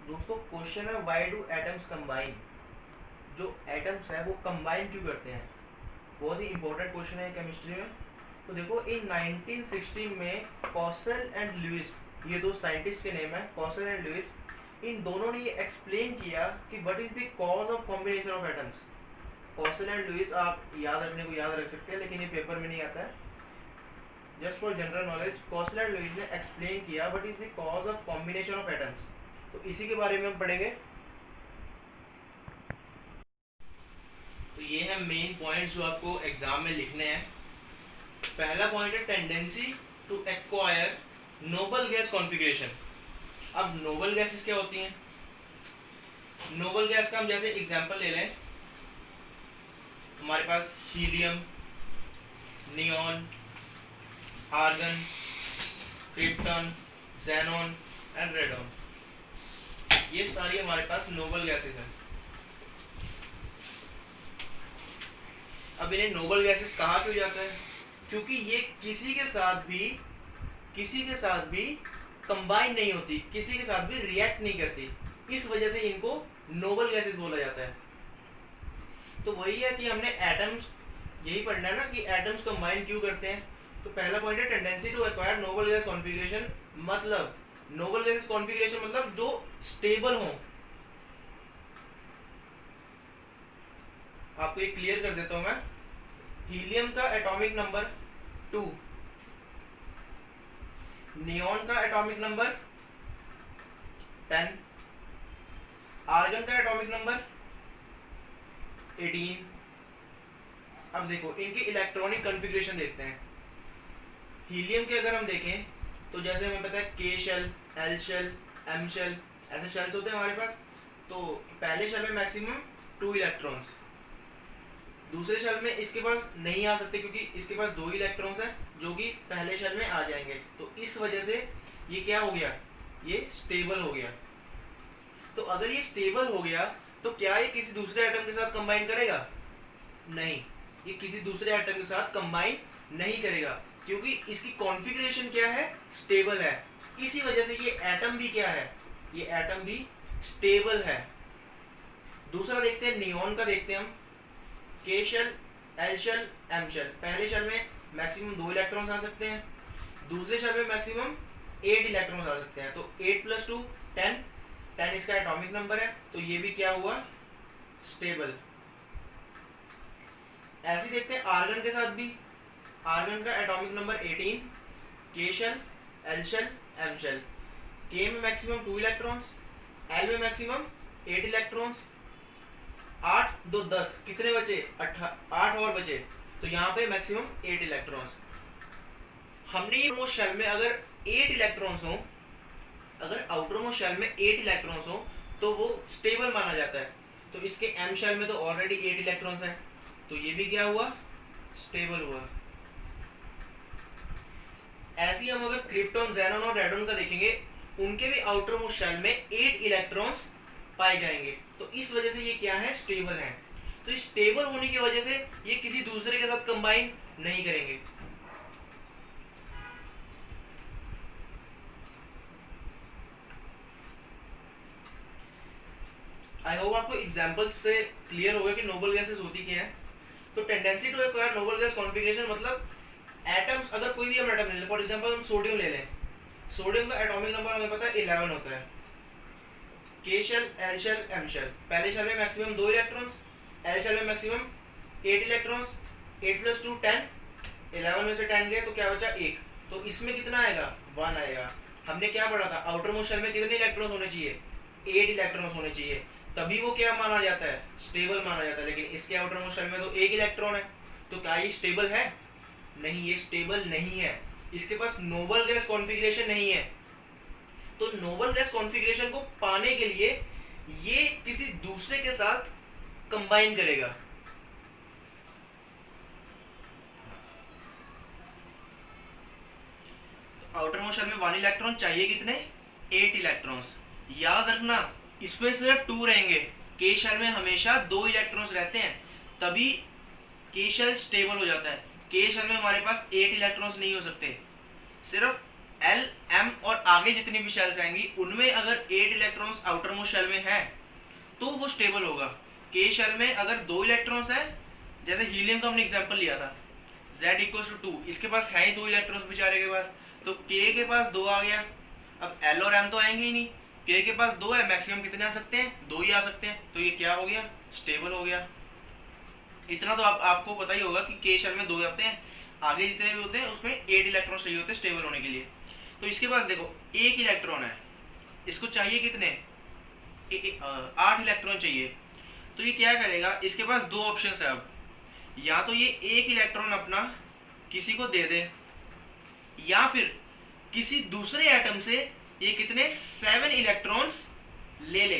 दोस्तों क्वेश्चन है why do atoms combine. जो एटम्स है वो कंबाइन क्यों करते हैं, बहुत ही इंपॉर्टेंट क्वेश्चन है केमिस्ट्री में। तो देखो इन 1916 में कॉसल एंड लुइस, ये दो साइंटिस्ट के नेम है, कॉसल एंड लुइस, इन दोनों ने ये एक्सप्लेन किया कि what is the cause of combination of atoms. Kossel and Lewis आप याद रखने को याद रख सकते हैं, लेकिन ये पेपर में नहीं आता है। Just for general knowledge, Kossel and Lewis ने एक्सप्लेन किया what is the cause of combination of atoms. तो इसी के बारे में हम पढ़ेंगे। तो ये है मेन पॉइंट जो आपको एग्जाम में लिखने हैं। पहला पॉइंट है tendency to acquire noble gas configuration. अब नोबल गैसेस क्या होती हैं? नोबल गैस का हम जैसे एग्जांपल ले लें, हमारे पास helium, neon, argon, krypton, xenon and radon, ये सारी हमारे पास नोबल गैसेस हैं। अब इन्हें नोबल गैसेस कहा क्यों जाता है? क्योंकि ये किसी के साथ भी कंबाइन नहीं होती, किसी के साथ भी रिएक्ट नहीं करती, इस वजह से इनको नोबल गैसेस बोला जाता है। तो वही है कि हमने एटम्स, यही पढ़ना है ना कि एटम्स कंबाइन क्यों करते हैं। तो पहला पॉइंट है tendency to acquire noble gas configuration. मतलब नोबल गैस कॉन्फ़िगरेशन मतलब जो स्टेबल हो। आपको ये क्लियर कर देता हूं मैं। हीलियम का एटॉमिक नंबर 2, नियॉन का एटॉमिक नंबर 10, आर्गन का एटॉमिक नंबर 18। अब देखो इनके इलेक्ट्रॉनिक कॉन्फ़िगरेशन देखते हैं। हीलियम के अगर हम देखें तो जैसे हमें पता है K shell, L shell, M shell, ऐसे शेल्स होते हैं हमारे पास। तो पहले शेल में मैक्सिमम 2 इलेक्ट्रॉन्स, दूसरे शेल में इसके पास नहीं आ सकते क्योंकि इसके पास 2 इलेक्ट्रॉन्स हैं जो कि पहले शेल में आ जाएंगे। तो इस वजह से ये क्या हो गया, ये स्टेबल हो गया। तो अगर ये स्टेबल हो गया तो क्या ये किसी दूसरे एटम के साथ कंबाइन करेगा? नहीं, ये किसी दूसरे एटम के साथ कंबाइन नहीं करेगा क्योंकि इसकी कॉन्फ़िगरेशन क्या है, स्टेबल है। इसी वजह से ये एटम भी क्या है, ये एटम भी स्टेबल है। दूसरा देखते हैं, नियॉन का देखते हैं हम। K shell, L shell, M shell, पहले शेल में मैक्सिमम 2 इलेक्ट्रॉन्स आ सकते हैं, दूसरे शेल में मैक्सिमम 8 इलेक्ट्रॉन्स आ सकते हैं। तो 8 + 2 10, 10 इसका एटॉमिक नंबर है, तो ये भी क्या हुआ, स्टेबल। ऐसे देखते हैं आर्गन के साथ भी। आर्गन का atomic number 18, K shell, L shell, M shell. K में मैक्सिमम 2 इलेक्ट्रॉन्स, एल में मैक्सिमम 8 इलेक्ट्रॉन्स। 8 2 10, कितने बचे, 8 और बचे, तो यहाँ पे मैक्सिमम 8 इलेक्ट्रॉन्स। हमने ये मोस्ट शेल में अगर 8 इलेक्ट्रॉन्स हो, अगर आउटर मोस्ट शेल में 8 इलेक्ट्रॉन्स हो तो वो स्टेबल माना जाता है। तो इसके एम शेल में तो ऑलरेडी 8 इलेक्ट्रॉन्स हैं, तो ये भी क्या हुआ, स्टेबल हुआ। ऐसे ही हम अगर क्रिप्टॉन, ज़ेनॉन और रेडॉन का देखेंगे, उनके भी आउटर मोस्ट शेल में 8 इलेक्ट्रॉन्स पाए जाएंगे। तो इस वजह से ये क्या है, स्टेबल है। तो इस स्टेबल होने की वजह से ये किसी दूसरे के साथ कंबाइन नहीं करेंगे। आई होप आपको एग्जांपल्स से क्लियर हो गया कि नोबल गैसेस होती क्या है। तो tendency to acquire noble gas configuration मतलब एटम्स, अगर कोई भी हम एटम ले लें, फॉर एग्जांपल हम सोडियम ले लें, सोडियम का एटॉमिक नंबर हमें पता है 11 होता है। K shell, L shell, M shell, पहले शेल में मैक्सिमम 2 इलेक्ट्रॉन्स, एल शेल में मैक्सिमम 8 इलेक्ट्रॉन्स। 8 + 2 10, 11 में से 10 गए तो क्या बचा, 1। तो इसमें कितना आएगा, 1 आएगा। हमने क्या पढ़ा था, आउटर मोस्ट शेल में कितने इलेक्ट्रॉन्स होने चाहिए, 8 इलेक्ट्रॉन्स होने चाहिए, तभी वो क्या माना जाता है, स्टेबल माना जाता है। लेकिन इसके आउटर मोस्ट शेल में तो 1 इलेक्ट्रॉन है, तो क्या ये स्टेबल है? नहीं, ये स्टेबल नहीं है। इसके पास नोबल गैस कॉन्फ़िगरेशन नहीं है। तो नोबल गैस कॉन्फ़िगरेशन को पाने के लिए ये किसी दूसरे के साथ कंबाइन करेगा। आउटर मोस्ट शेल में 1 इलेक्ट्रॉन चाहिए, कितने, 8 इलेक्ट्रॉन्स। याद रखना इसमें सिर्फ 2 रहेंगे, के शेल में हमेशा 2 इलेक्ट्रॉन्स रहते हैं, तभी के शेल स्टेबल हो जाता है। के शेल में हमारे पास 8 इलेक्ट्रॉन्स नहीं हो सकते, सिर्फ एल, एम और आगे जितनी भी शेल्स आएंगी उनमें अगर 8 इलेक्ट्रॉन्स आउटर मोस्ट शेल में है तो वो स्टेबल होगा। के शेल में अगर 2 इलेक्ट्रॉन्स है, जैसे हीलियम का हमने एग्जांपल लिया था, Z इक्वल्स टू 2, इसके पास है ही 2 इलेक्ट्रॉन्स बेचारे के पास, तो K के पास 2 आ गया। अब L और M तो आएंगे ही नहीं, K के पास 2 है, मैक्सिमम कितने आ सकते हैं, 2 ही आ सकते हैं, तो ये क्या हो गया, स्टेबल हो गया। इतना तो आपको पता ही होगा कि के शेल में 2 आते हैं, आगे जितने भी होते हैं उसमें 8 इलेक्ट्रॉन चाहिए होते हैं स्टेबल होने के लिए। तो इसके पास देखो 1 इलेक्ट्रॉन है, इसको चाहिए कितने, 8 इलेक्ट्रॉन चाहिए। तो ये क्या करेगा, इसके पास 2 ऑप्शंस है। अब या तो ये 1 इलेक्ट्रॉन अपना किसी को दे दे, या फिर किसी दूसरे एटम से ये कितने 7 इलेक्ट्रॉन्स ले ले,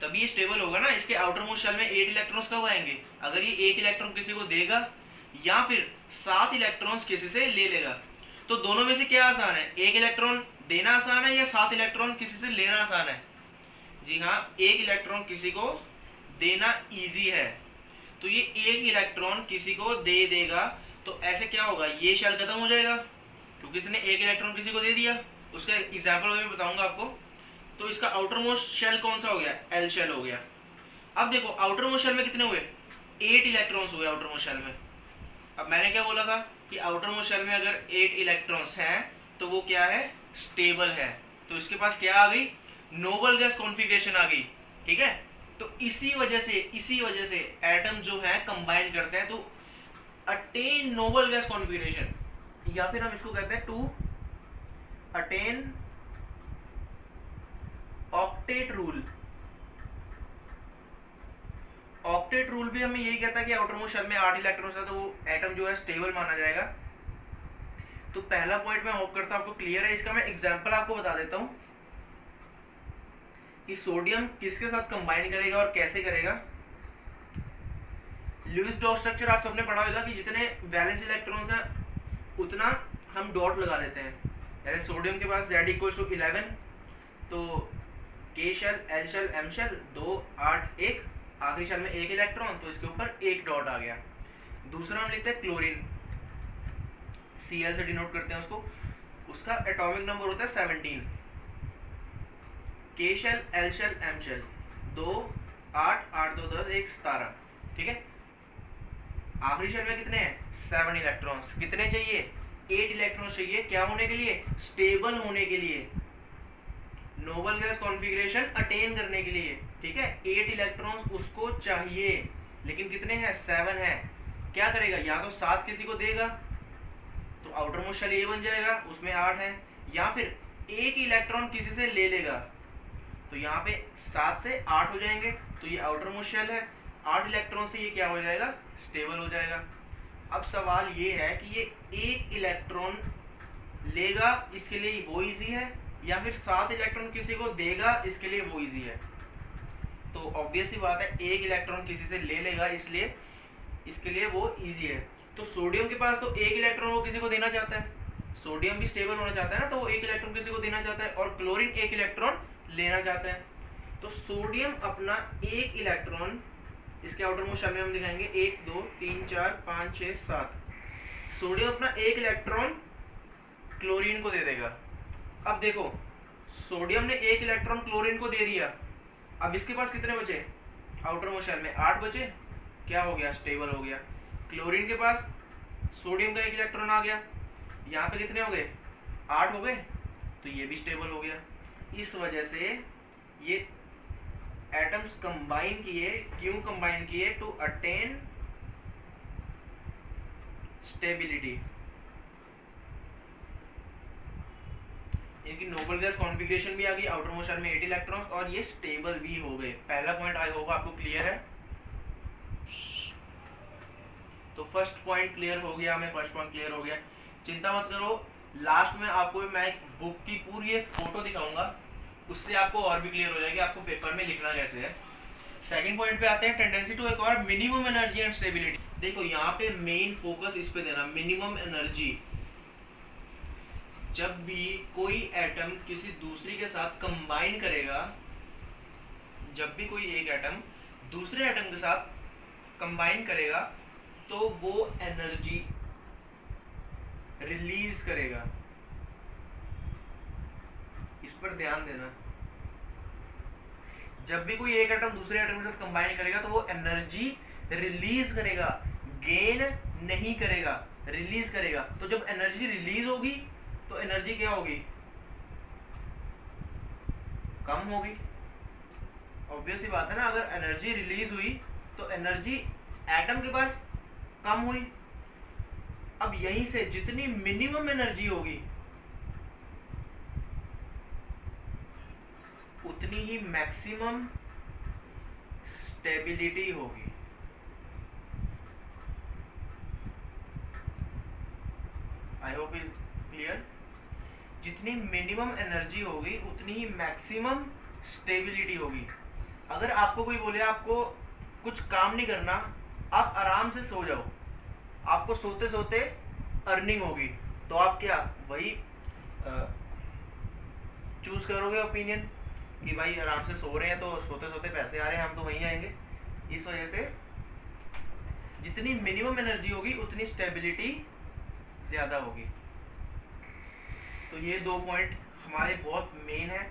तभी ये स्टेबल होगा ना। इसके आउटर मोस्ट शेल में 8 इलेक्ट्रॉन्स कब आएंगे, अगर ये 1 इलेक्ट्रॉन किसी को देगा या फिर 7 इलेक्ट्रॉन्स किसी से ले लेगा। तो दोनों में से क्या आसान है, 1 इलेक्ट्रॉन देना आसान है या 7 इलेक्ट्रॉन किसी से लेना आसान है? जी हाँ, 1 इलेक्ट्रॉन किसी को देना इजी है, तो ये 1 इलेक्ट्रॉन किसी को दे देगा। तो ऐसे क्या होगा, ये शेल खत्म हो जाएगा क्योंकि इसने 1 इलेक्ट्रॉन किसी को दे दिया। उसका एग्जाम्पल मैं बताऊंगा आपको। तो इसका आउटर मोस्ट शेल कौन सा हो गया, एल शेल हो गया। अब देखो आउटर मोस्ट शेल में कितने हुए, 8 इलेक्ट्रॉन्स हुए आउटर मोस्ट शेल में। अब मैंने क्या बोला था कि आउटर मोस्ट शेल में अगर 8 इलेक्ट्रॉन्स हैं तो वो क्या है, स्टेबल है। तो इसके पास क्या आ गई, नोबल गैस कॉन्फ़िगरेशन आ गई, ठीक है। तो इसी वजह से एटम जो है कंबाइन करते हैं तो अटेन नोबल गैस कॉन्फ़िगरेशन, या फिर हम इसको कहते हैं to attain octet rule. Octet rule भी हमें यही कहता है कि आउटर मोस्ट शेल में 8 इलेक्ट्रॉन्स है तो वो एटम जो है स्टेबल माना जाएगा। तो पहला पॉइंट मैं होप करता हूं आपको क्लियर है। इसका मैं एग्जांपल आपको बता देता हूं कि सोडियम किसके साथ कंबाइन करेगा और कैसे करेगा। लुईस डॉट स्ट्रक्चर आप सबने पढ़ा होगा कि जितने वैलेंस इलेक्ट्रॉन्स हैं उतना हम डॉट लगा देते हैं। जैसे सोडियम के पास Z इक्वल्स टू 11, तो K shell, L shell, M shell 2 8 1, आखिरी शेल में 1 इलेक्ट्रॉन, तो इसके ऊपर 1 डॉट आ गया। दूसरा हम लिखते हैं क्लोरीन, Cl से डिनोट करते हैं उसको, उसका एटॉमिक नंबर होता है 17। K shell, L shell, M shell 2 8 8 2 10 1 17, ठीक है। आखिरी शेल में कितने हैं, 7 इलेक्ट्रॉन्स। कितने चाहिए, 8 इलेक्ट्रॉन्स चाहिए, क्या होने के लिए, स्टेबल होने के लिए, नोबल गैस कॉन्फ़िगरेशन अटेन करने के लिए, ठीक है। 8 इलेक्ट्रॉन्स उसको चाहिए, लेकिन कितने हैं, 7 है। क्या करेगा, या तो 7 किसी को देगा तो आउटर मोस्ट शेल ये बन जाएगा, उसमें 8 है, या फिर 1 इलेक्ट्रॉन किसी से ले लेगा, तो यहाँ पे 7 से 8 हो जाएंगे, तो ये आउटर मोस्ट शेल है। 8 इलेक्ट्रॉन से ये क्या हो जाएगा, स्टेबल हो जाएगा। अब सवाल ये है कि ये 1 इलेक्ट्रॉन लेगा, इसके लिए वो इजी है, या फिर 7 इलेक्ट्रॉन किसी को देगा, इसके लिए वो इजी है। तो ऑब्वियस सी बात है 1 इलेक्ट्रॉन किसी से ले लेगा, इसलिए इसके लिए वो इजी है। तो सोडियम के पास तो 1 इलेक्ट्रॉन वो किसी को देना चाहता है, सोडियम भी स्टेबल होना चाहता है ना, तो वो 1 इलेक्ट्रॉन किसी को देना चाहता है, और क्लोरीन 1 इलेक्ट्रॉन लेना चाहता है। तो सोडियम अपना 1 इलेक्ट्रॉन, इसके आउटर मोस्ट शेल में हम दिखाएंगे 1 2 3 4 5 6 7, सोडियम अपना 1 इलेक्ट्रॉन क्लोरीन को दे देगा। अब देखो सोडियम ने 1 इलेक्ट्रॉन क्लोरीन को दे दिया, अब इसके पास कितने बचे, आउटर मोस्ट शेल में 8 बचे, क्या हो गया, स्टेबल हो गया। क्लोरीन के पास सोडियम का 1 इलेक्ट्रॉन आ गया, यहाँ पे कितने हो गए, 8 हो गए, तो ये भी स्टेबल हो गया। इस वजह से ये एटम्स कंबाइन किए, क्यों कंबाइन किए, टू अटेन स्टेबिलिटी। इनकी नोबल गैस कॉन्फ़िगरेशन भी आ गई, आउटर मोस्ट शेल में 8 इलेक्ट्रॉन्स, और ये स्टेबल भी हो गए। पहला पॉइंट आई होप आपको क्लियर है। तो फर्स्ट पॉइंट क्लियर हो गया, हमें फर्स्ट पॉइंट क्लियर हो गया। चिंता मत करो, लास्ट में आपको मैं एक बुक की पूरी एक फोटो दिखाऊंगा, उससे आपको और भी क्लियर हो जाएगा आपको पेपर में लिखना कैसे है। सेकंड पॉइंट पे आते हैं, tendency to acquire minimum energy and stability. देखो यहाँ पे मेन फोकस इस पे देना, मिनिमम एनर्जी। जब भी कोई एटम किसी दूसरी के साथ कंबाइन करेगा, जब भी कोई एक एटम दूसरे एटम के साथ कंबाइन करेगा तो वो एनर्जी रिलीज करेगा। इस पर ध्यान देना। जब भी कोई एक एटम दूसरे एटम के साथ कंबाइन करेगा तो वो एनर्जी रिलीज करेगा, गेन नहीं करेगा, रिलीज करेगा। तो जब एनर्जी रिलीज होगी तो एनर्जी क्या होगी, कम होगी। ऑब्वियस सी बात है ना, अगर एनर्जी रिलीज हुई तो एनर्जी एटम के पास कम हुई। अब यहीं से जितनी मिनिमम एनर्जी होगी उतनी ही मैक्सिमम स्टेबिलिटी होगी। I hope is clear. जितनी मिनिमम एनर्जी होगी उतनी ही मैक्सिमम स्टेबिलिटी होगी। अगर आपको कोई बोले आपको कुछ काम नहीं करना, आप आराम से सो जाओ, आपको सोते सोते अर्निंग होगी, तो आप क्या वही चूज करोगे ओपिनियन कि भाई आराम से सो रहे हैं तो सोते सोते पैसे आ रहे हैं, हम तो वहीं आएंगे। इस वजह से जितनी मिनिमम एनर्जी होगी उतनी स्टेबिलिटी ज़्यादा होगी। तो ये 2 पॉइंट हमारे बहुत मेन है।